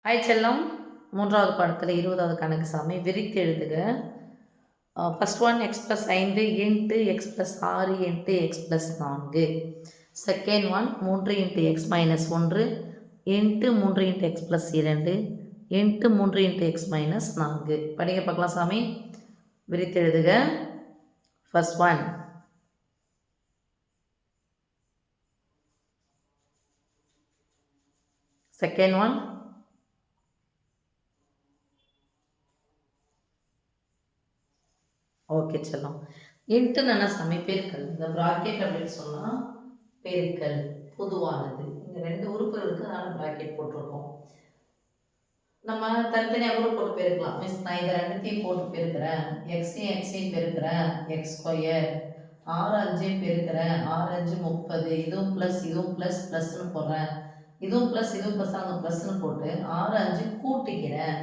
Hi செல்லம். 3வது பாடத்தில் 20வது கணக்கு சாமி விரித்து எழுதுக. First one X plus 5 into X plus 6 into X plus 4. Second one 3 into X minus 1 into 3 into X plus 2 into 3 into X minus 4. படிங்க பார்க்கலாம் சாமி. விரித்து எழுதுக. First one second one okay செல்லம். இன்ட்டுன்னு என்ன சாமி? பெருக்கல். இந்த ப்ராக்கெட் அப்படின்னு சொன்னால் பெருக்கல் பொதுவானது. இங்கே 2 உறுப்பு இருக்குது, அதனால் ப்ராக்கெட் போட்டிருக்கோம். நம்ம தனித்தனியாக கூட போட்டு பெருக்கலாம். மீன்ஸ் நான் இதை 2த்தையும் போட்டு பெருக்கிறேன், எக்ஸையும் பெருக்கிறேன், எக்ஸ் ஸ்கொயர் 6 5 பெருக்கிறேன், 6 5 30, இதுவும் ப்ளஸ் இதுவும் ப்ளஸ் ப்ளஸ்ன்னு போடுறேன், இதுவும் ப்ளஸ் அங்கே ப்ளஸ்ன்னு போட்டு 6 5 கூட்டிக்கிறேன்.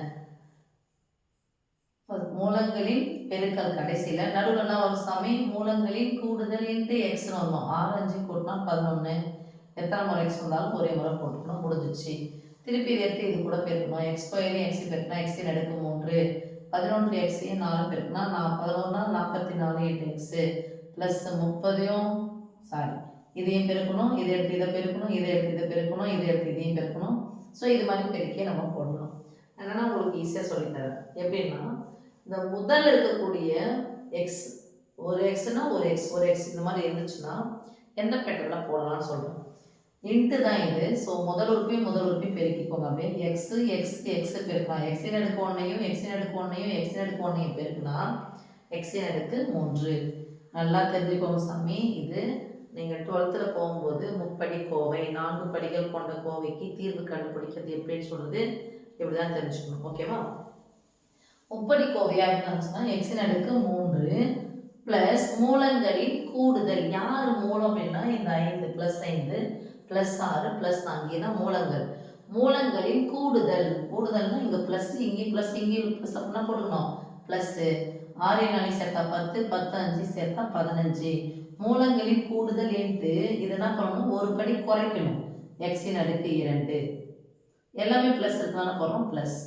மூலங்களின் பெருக்கல் கடைசியில் நடுவில் என்ன வரும் சாமி? மூலங்களின் கூடுதல் இன்ட்டு எக்ஸ்னு வரணும். 6 5 கூட்டினா 11. எத்தனை முறை எக்ஸ் வந்தாலும் ஒரே முறை போட்டுக்கணும், முடிஞ்சிச்சு. திருப்பி இதை எடுத்து இது கூட பெருக்கணும். எக்ஸ் ஸ்கொயரையும் எக்ஸி பெருக்கினா எக்ஸின் அடுக்கு 3, 11 எக்ஸையும் 4 பெருக்கினா 11 44 இன்ட்டு எக்ஸு ப்ளஸ் 30யும் இதையும் பெருக்கணும், இதை எடுத்து இதை பெருக்கணும், இதை எடுத்து இதை பெருக்கணும், இதை எடுத்து இதையும் பெருக்கணும். ஸோ இது மாதிரி பெருக்கியே நம்ம போடணும். என்னன்னா உங்களுக்கு ஈஸியாக சொல்லித்தரேன். எப்படின்னா இந்த முதல் இருக்கக்கூடிய எக்ஸ், ஒரு எக்ஸ்னா ஒரு எக்ஸ் இந்த மாதிரி இருந்துச்சுன்னா எந்த பேட்டர்ல போடலாம்னு சொல்றேன். இன்ட்டு தான் இது. ஸோ முதல் உறுப்பையும் பெருக்கிக்கோங்க. அப்படியே எக்ஸ் பெருக்கலாம். எக்ஸின் அடுக்கு 1ஐயும் எக்ஸின் அடுக்கு 1ஐயும் எக்ஸின் அடுக்கு 1ஐயும் பெருக்கினா எக்ஸின் அடுக்கு 3. நல்லா தெரிஞ்சுக்கோங்க சாமி. இது நீங்கள் 12th போகும்போது முப்படி கோவை 4 படிகள் கொண்ட கோவைக்கு தீர்வு கண்டுபிடிக்கிறது எப்படின்னு சொல்றது இப்படிதான் தெரிஞ்சுக்கணும். ஓகேவா? முப்படி கோவையாக இருந்துச்சுன்னா எக்ஸின் அடுக்கு 3 ப்ளஸ் மூலங்களின் கூடுதல். யார் மூலம் அப்படின்னா இந்த 5 ப்ளஸ் 5 ப்ளஸ் 6 ப்ளஸ் 4 தான் மூலங்கள். மூலங்களின் கூடுதல். கூடுதல்னா இங்கே ப்ளஸ் இங்கேயும் ப்ளஸ் இங்கேயும் ப்ளஸ் அப்படின்னா போட்டுக்கணும். ப்ளஸ்ஸு 6 4 சேர்த்தா 10, 10 5 சேர்த்தா 15. மூலங்களின் கூடுதல் இன்ட்டு இது என்ன பண்ணணும்? ஒரு படி குறைக்கணும். எக்ஸின் அடுக்கு 2 எல்லாமே ப்ளஸ் இருக்கனால போடுறோம் ப்ளஸ்.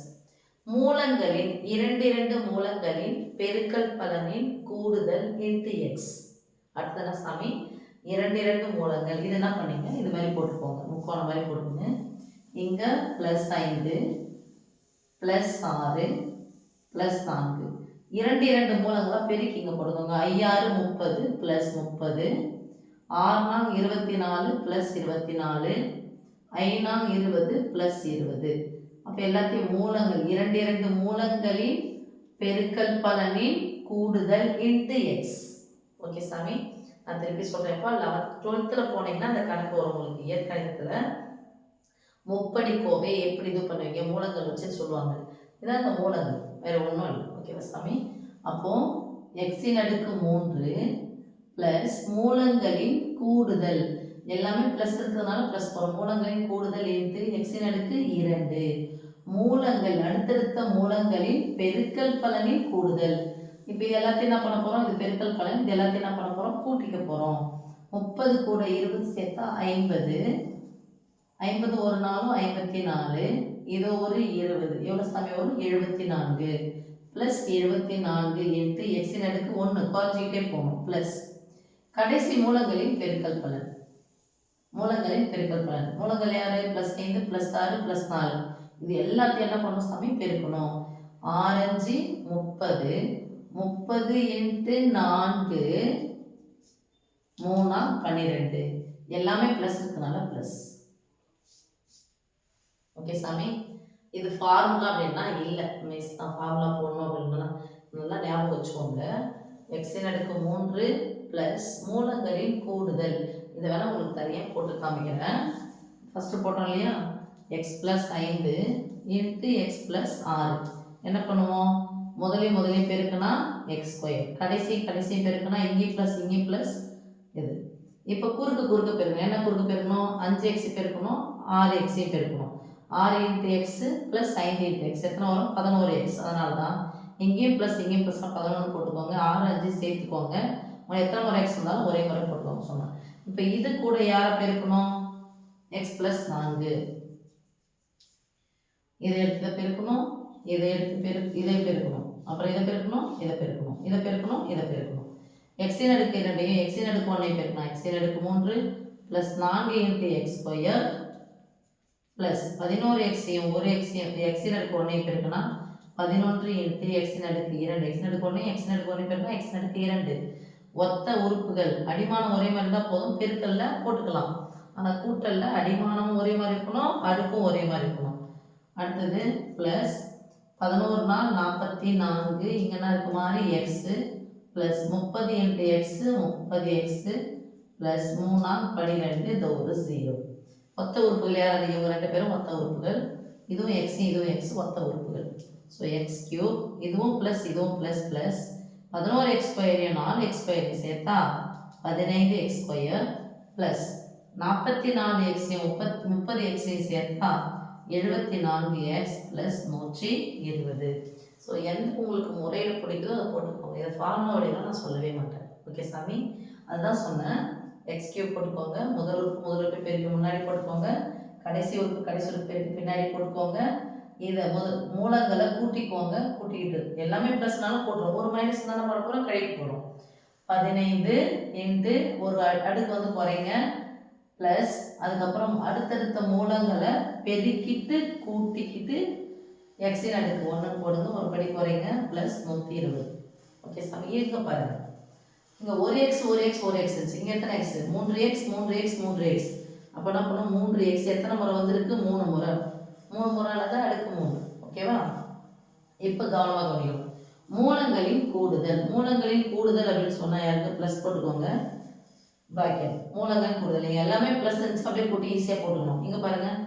மூலங்களின் 2 மூலங்களின் பெருக்கல் பலனின் கூடுதல் இன்ட்டு எக்ஸ். அடுத்தது சாமி 2 மூலங்கள். இது என்ன பண்ணீங்க? இது மாதிரி போட்டுக்கோங்க, முக்கோணம் மாதிரி போட்டுக்கோங்க. இங்க ப்ளஸ் 5 ப்ளஸ் 6 ப்ளஸ் 4 2 மூலங்களாக பெருக்கி இங்கே போட்டுக்கோங்க. 5 30 ப்ளஸ் 30, 6 24 ப்ளஸ் 24, 5 20 ப்ளஸ் 20. அப்போ எல்லாத்தையும் மூலங்கள் 2 மூலங்களின் பெருக்கல் பலனின் கூடுதல் இன்ட்டு எக்ஸ். ஓகே சாமி, நான் திருப்பி சொல்றேன்ப்பா. 12th போனீங்கன்னா அந்த கணக்கு வரும் உங்களுக்கு. இயற்கணிதத்தில் முப்படி கோவை எப்படி இது பண்ணுவீங்க? மூலங்கள் வச்சு சொல்லுவாங்க. இதான் அந்த மூலங்கள், வேற ஒன்றும் இல்லை. ஓகேவா சாமி? அப்போ எக்ஸின் அடுக்கு 3 ப்ளஸ் மூலங்களின் கூடுதல், எல்லாமே ப்ளஸ் இருக்கிறதுனால ப்ளஸ் போகிறோம். மூலங்களின் கூடுதல் இன்ட்டு எக்ஸின் அடுக்கு 2. மூலங்கள் அடுத்தடுத்த மூலங்களின் பெருக்கல் பலனின் கூடுதல். இப்போ இது எல்லாத்தையும் என்ன பண்ண போகிறோம்? இது பெருக்கல் பலன். இது எல்லாத்தையும் என்ன பண்ண போகிறோம்? கூட்டிக்க போகிறோம். 30 கூட 20 சேர்த்தா 50, 50 ஒரு நாளும் 54, இது ஒரு 20, எவ்வளோ சாமி வரும்? 74 ப்ளஸ் 74 இன்ட்டு எக்ஸின் அடுக்கு 1 குறைஞ்சிக்கிட்டே போகணும் ப்ளஸ் கடைசி மூலங்களின் பெருக்கல் பலன். மூலங்களின் பெருக்கல் பலன். மூலங்கள் யாரு? Plus 5 plus 6 plus 4. இது எல்லாத்தையும் என்ன பண்ணணும் சாமி? பெருக்கணும். 6 5 30, 30 இன்ட்டு 4 3 12. எல்லாமே ப்ளஸ் இருக்கனால ப்ளஸ். ஓகே சாமி, இது ஃபார்முலா அப்படின்னா இல்லை. மிஸ் தான் ஃபார்முலா போடணும் அப்படின்னா நல்லா ஞாபகம் வச்சுக்கோங்க. எக்ஸின் அடுக்கு 3 ப்ளஸ் மூலங்களின் கூடுதல். இதை வேணா உங்களுக்கு தனியாக போட்டு காமிக்கிறேன். ஃபஸ்ட்டு போட்டோம் இல்லையா? X plus 5 into X plus 6. என்ன பண்ணுவோம்? முதலையும் பெருக்குனா எக்ஸ் ஸ்கொயர், கடைசி பெருக்குனா இங்கேயும் ப்ளஸ் இது. இப்போ குறுக்கு பெருக்கணும். என்ன குறுக்கு பெருக்கணும்? 5 எக்ஸ் பெருக்கணும், 6 எக்ஸையும் பெருக்கணும். 6 into X plus 5 into X எத்தனை வரும்? 11 எக்ஸ். அதனால தான் இங்கேயும் ப்ளஸ் 11 போட்டுக்கோங்க. 6 5 சேர்த்துக்கோங்க. எத்தனை முறை எக்ஸ் இருந்தாலும் ஒரே முறை போட்டுக்கோங்க சொன்னேன். இப்போ இது கூட யாரை பெருக்கணும்? X plus 4. இதை எடுத்து பெருக்கணும், இதை எடுத்து இதை பெருக்கணும், அப்புறம் இதை பெருக்கணும், இதை பெருக்கணும், இதை பெருக்கணும், இதை பெருக்கணும். எக்ஸின் அடுக்கு 2ஐயும் எக்ஸின் அடுக்கு 1ஐயும் பெருக்கணும். எக்ஸின் அடுக்கு 3 plus 4 into X square plus 11 எக்ஸையும் ஒரு எக்ஸின் அடுக்கு 1ஐயும் பெருக்கினா 11 இன்ட்டு எக்ஸின் அடுக்கு 2. எக்ஸின் அடுக்கு 1 எக்ஸின் அடுக்கு 1 பெருக்கினா எக்ஸின் அடுக்கு 2. ஒத்த உறுப்புகள் அடிமானம் ஒரே மாதிரி இருந்தால் போதும், பெருக்கல்ல போட்டுக்கலாம். ஆனால் கூட்டல்ல அடிமானமும் ஒரே மாதிரி இருக்கணும், அடுக்கும் ஒரே மாதிரி இருக்கணும். அடுத்தது ப்ளஸ் 11 நாள் 44, இங்கே என்ன இருக்கு மாதிரி x plus 30 into x 30 x plus 3 12, இது ஒரு 0. ஒத்த உறுப்புகள் யாராவது இவங்க 2 பேரும் ஒத்த உறுப்புகள். இதுவும் எக்ஸ் இதுவும் எக்ஸ் ஒத்த உறுப்புகள். ஸோ எக்ஸ் கியூப் இதுவும் ப்ளஸ் இதுவும் ப்ளஸ் ப்ளஸ் 11 எக்ஸ் ஸ்கொயரையும் 4 எக்ஸ் ஸ்கொயரையும் சேர்த்தா 15 எக்ஸ் ஸ்கொயர் ப்ளஸ் 44 எக்ஸையும் 30 எக்ஸையும் சேர்த்தா 74 எக்ஸ் ப்ளஸ் 120. ஸோ எந்த உங்களுக்கு முறையில் பிடிக்குதோ அதை போட்டுக்கோங்க. இதை ஃபார்முலா வழியெல்லாம் நான் சொல்லவே மாட்டேன். ஓகே சாமி, அதுதான் சொன்னேன். எக்ஸ் கியூப் போட்டுக்கோங்க, முதல் உறுப்பு பெருக்கு முன்னாடி போட்டுக்கோங்க, கடைசி உறுப்பு பெருக்கு பின்னாடி போட்டுக்கோங்க. இதை மூலங்களை கூட்டிக்கோங்க, கூட்டிக்கிட்டு எல்லாமே ப்ளஸ்னாலும் போட்டுரும், ஒரு மைனஸ் தானே பண்ண போகிறோம், கழிக்க போகிறோம். 15 இன்ட்டு ஒரு அடுக்கு வந்து குறைங்க ப்ளஸ் அதுக்கப்புறம் அடுத்தடுத்த மூலங்களை பெருக்கிட்டு கூட்டிக்கிட்டு எக்ஸின் அடுக்கு 1 போடுங்க, ஒரு படி குறைங்க ப்ளஸ் 120. ஓகே சாமி, இங்கே பாருங்க, இங்கே ஒரு எக்ஸ் இருந்துச்சு, இங்கே எத்தனை எக்ஸ் 3x. அப்போ என்ன பண்ணணும், 3x எத்தனை முறை வந்திருக்கு, 3 முறை. 3 முறைனால அடுக்கு 3. ஓகேவா? இப்போ கவனமாக கவனிக்கணும். மூலங்களின் கூடுதல் அப்படின்னு சொன்னால் யாருக்கு ப்ளஸ் போட்டுக்கோங்க, ப்ராக்கெட். மூலங்களின் கூடுதல் நீங்கள் எல்லாமே ப்ளஸ் இருந்துச்சு அப்படியே போட்டு ஈஸியாக போட்டுக்கணும். இங்கே பாருங்கள்,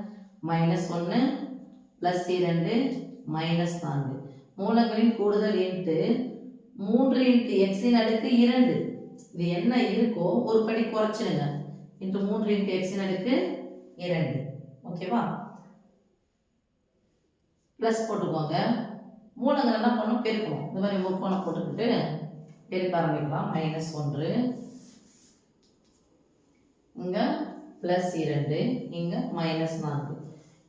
-1 ப்ளஸ் 2 -4. மூலங்களின் கூடுதல் இன்ட்டு 3 இன்ட்டு எக்ஸின் அடுக்கு 2. இது என்ன இருக்கோ ஒரு படி குறைச்சிடுங்க, இன்ட்டு 3 இன்ட்டு எக்ஸின் அடுக்கு 2. ஓகேவா? ப்ளஸ் போட்டுக்கோங்க. மூலங்கள் என்ன பண்ணணும், பெருக்கணும். இந்த மாதிரி முக்கோணம் போட்டுக்கிட்டு பெருக்க ஆரம்பிக்கலாம். -1 இங்கே +2 இங்கே -4.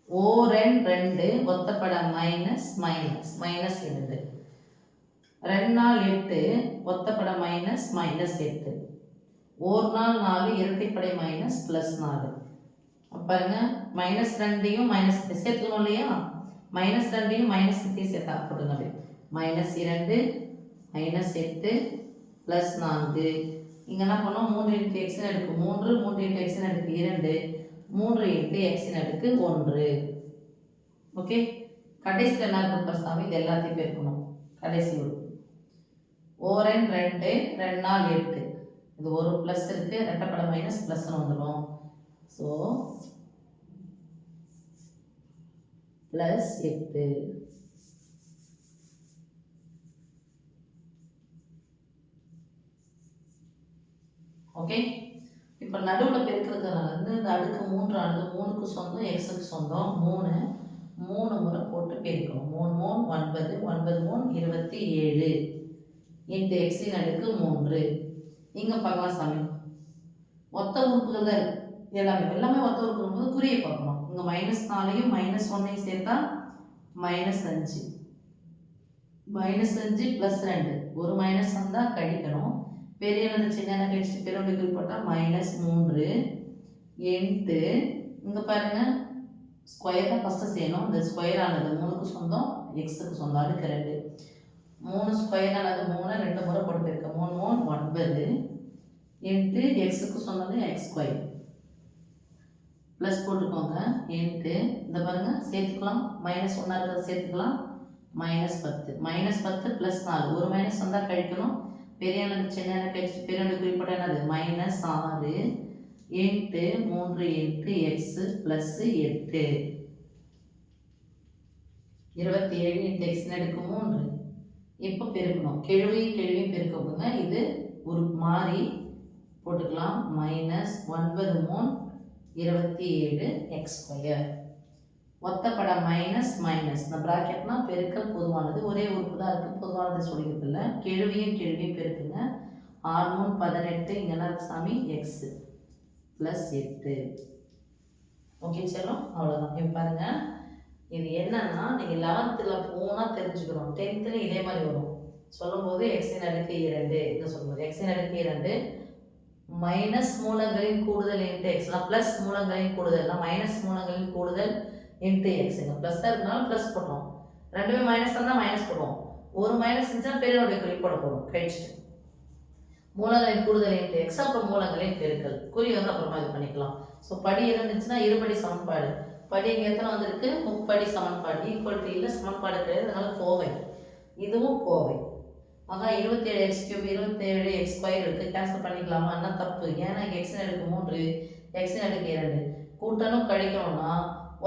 ஓரன் 2 ஒத்தப்பட மைனஸ் மைனஸ் -2. 2 நாள் 8 ஒத்தப்பட -8. ஒரு நாள் 4 இரட்டைப்படை -+4. பாருங்க, -2யும் சேர்த்துக்கணும் இல்லையா, -2யும் -8 சேர்த்தா போட்டுங்க. அப்படியே -2 -8 +4. இங்கே என்ன பண்ணோம், 3 இன்ட்டு எக்ஸின் அடுக்கு 3 3 இன்ட்டு எக்ஸின் அடுக்கு 2 3 இன்ட்டு எக்ஸின் அடுக்கு 1. ஓகே, கடைசியில் என்ன இருக்கும் சாமி, இது எல்லாத்தையும் பெருக்கணும். கடைசி உறுப்பு ஓரன் 2 2 நாள் 8, இது ஒரு ப்ளஸ் இருக்குது, ரெட்டப்பட மைனஸ் ப்ளஸ்ன்னு வந்துடும். ஸோ +8. ஓகே, இப்போ நடுவில் பெருக்கிறதுனால இந்த அடுக்கு 3 ஆனது 3க்கு சொந்தம், எக்ஸுக்கு சொந்தம். 3 முறை போட்டு பெருக்கணும். 3 3 9 9 3 27 இன்ட்டு எக்ஸின் அடுக்கு 3. இங்கே பார்க்கலாம் சாமி, ஒத்த உறுப்புகள் தான் எல்லாமே ஒத்த உறுப்புகள் போது குறியை பார்க்கணும். இங்கே -4யும் -1ஐயும் சேர்த்தா -5 +2 ஒரு மைனஸ் வந்தால் கழிக்கணும். பெரிய சின்ன கழிச்சு பெருண்டுக்கு போட்டால் -3 இன்ட்டு இங்கே பாருங்கள், ஸ்கொயர் தான் ஃபஸ்ட்டு செய்யணும். இந்த ஸ்கொயர் ஆனது 3க்கு சொந்தம், எக்ஸுக்கு சொந்தம், அடுக்கு 2. 3 ஸ்கொயர் ஆனது 3 2 முறை போட்டு போயிருக்க 3 3 9 இன்ட்டு எக்ஸுக்கு சொன்னது எக்ஸ் ஸ்கொயர் ப்ளஸ் போட்டுக்கோங்க இன்ட்டு இந்த பாருங்கள் சேர்த்துக்கலாம், -1 இருக்கிறத சேர்த்துக்கலாம், -10 -10 +4 ஒரு மைனஸ் வந்தால் கழிக்கணும். பெரிய சின்ன கழிச்சு பெரிய குறிப்பிட்ட என்னது -6 into 3 into X plus 8 27 into எக்ஸின் அடுக்கு 3. இப்போ பெருக்கணும், கேள்வியும் பெருக்கணுங்க. இது ஒரு மாறி போட்டுக்கலாம், -9 3 27 எக்ஸ் ஸ்கொயர். ஒத்தப்பட மைனஸ் இந்த ப்ராக்கெட்னா பெருக்கல் பொதுவானது, ஒரே உறுப்பு தான் இருக்குது, பொதுவானது சொல்லிக்கிறது இல்லை. கேள்வியும் பெருக்குங்க. 6 3 18 இங்கே என்ன சாமி, எக்ஸ் +8. ஓகே செல்லும், அவ்வளோதான். இப்போ பாருங்கள், இது என்னன்னா நீங்கள் 11th போனால் தெரிஞ்சுக்கணும். 10th இதே மாதிரி வரும். சொல்லும்போது எக்ஸின் அடுக்கு 2 இங்கே சொல்லும்போது எக்ஸின் அடுக்கு 2 மைனஸ் மூலங்களின் கூடுதல் இன்ட்டு எக்ஸ்லாம் ப்ளஸ் மூலங்களின் கூடுதல்னா மைனஸ் மூலங்களின் கூடுதல் இன்ட்டு எக்ஸுங்க. ப்ளஸ்ஸாக இருந்தாலும் ப்ளஸ் போட்டோம், ரெண்டுமே மைனஸ் இருந்தால் மைனஸ் போடுவோம். ஒரு மைனஸ் இருந்துச்சுன்னா பெரியனுடைய குறி போட போடும் கழிச்சிட்டு. மூலங்களின் கூடுதல் இன்ட்டு எக்ஸ் அப்புறம் மூலங்களின் பெருக்கல் குறி வந்து அப்புறமா இது பண்ணிக்கலாம். ஸோ படி இருந்துச்சுன்னா இருபடி சமன்பாடு. படி இங்கே எத்தனை வந்திருக்கு? முப்படி சமன்பாடு. ஈக்குவல் டு இல்லை, சமன்பாடு கிடையாது, அதனால கோவை. இதுவும் கோவை. ஆகா 27 எக்ஸ் கியூப் 27 எக்ஸ் ஸ்கொயர் இருக்குது. கேன்சல் பண்ணிக்கலாமா? என்ன தப்பு? ஏன்னா எக்ஸின் அடுக்கு 3 எக்ஸின் அடுக்கு 2 கூட்டணும் கழிக்கணும்னா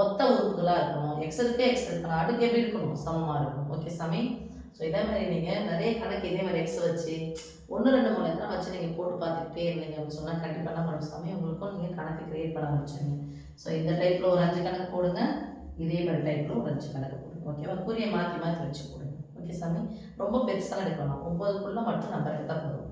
ஒத்த உறுப்புகளாக இருக்கணும். எக்ஸ் இருக்கு எக்ஸ் இருக்கணும், அடுக்கு எப்படி இருக்கணும்? சமமாக இருக்கணும். ஓகே சாமி. ஸோ இதே மாதிரி நீங்கள் நிறைய கணக்கு இதே மாதிரி எக்ஸ் வச்சு 1 2 3 எத்தனை வச்சு நீங்கள் போட்டு பார்த்துக்கிட்டே இருந்தீங்க அப்படின்னு சொன்னால் கண்டிப்பாக என்ன பண்ணும் சாமி, உங்களுக்கும் நீங்கள் கணக்கு கிரியேட் பண்ண ஆரம்பிச்சிங்க. ஸோ இந்த டைப்பில் ஒரு 5 கணக்கு போடுங்க, இதே மாதிரி டைப்பில் ஒரு 5 கணக்கு போடுங்க. ஓகேவா? குறியை மாற்றி மாற்றி வச்சு போடுங்க. ஓகே சாமி. ரொம்ப பெருசாக எடுக்கணும், 9க்குள்ளே மட்டும் நம்பர் எடுத்தால் போதும்.